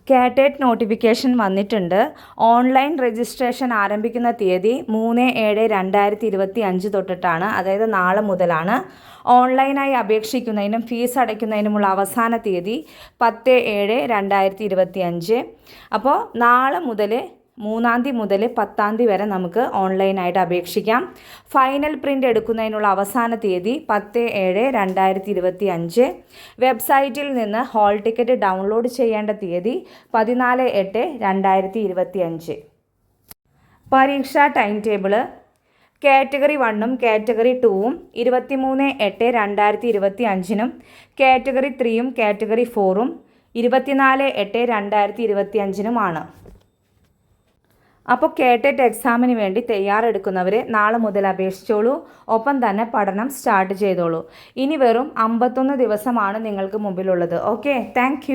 കാറ്ററ്റ് notification വന്നിട്ടുണ്ട്. Online registration ആരംഭിക്കുന്ന തീയതി 3/7/2025 തൊട്ടിട്ടാണ്, അതായത് നാളെ മുതലാണ്. ഓൺലൈനായി അപേക്ഷിക്കുന്നതിനും ഫീസ് അടയ്ക്കുന്നതിനുമുള്ള അവസാന തീയതി 10/7/2025. അപ്പോൾ നാളെ മുതൽ 3-ാം തീയതി മുതൽ 10-ാം തീയതി വരെ നമുക്ക് ഓൺലൈനായിട്ട് അപേക്ഷിക്കാം. ഫൈനൽ പ്രിൻ്റ് എടുക്കുന്നതിനുള്ള അവസാന തീയതി 10/7/2025. വെബ്സൈറ്റിൽ നിന്ന് ഹാൾ ടിക്കറ്റ് ഡൗൺലോഡ് ചെയ്യേണ്ട തീയതി 14/8/2025. പരീക്ഷാ ടൈം ടേബിള് കാറ്റഗറി 1-ഉം കാറ്റഗറി 2-ഉം 23/8/2025 കാറ്റഗറി 3-യും കാറ്റഗറി 4-ഉം 24/8/2025 അപ്പോൾ കാറ്ററ്റ് എക്സാമിന് വേണ്ടി തയ്യാറെടുക്കുന്നവർ നാളെ മുതൽ അപേക്ഷിച്ചോളൂ. ഒപ്പം തന്നെ പഠനം സ്റ്റാർട്ട് ചെയ്തോളൂ. ഇനി വെറും 51 ദിവസമാണ് നിങ്ങൾക്ക് മുമ്പിലുള്ളത്. Okay, thank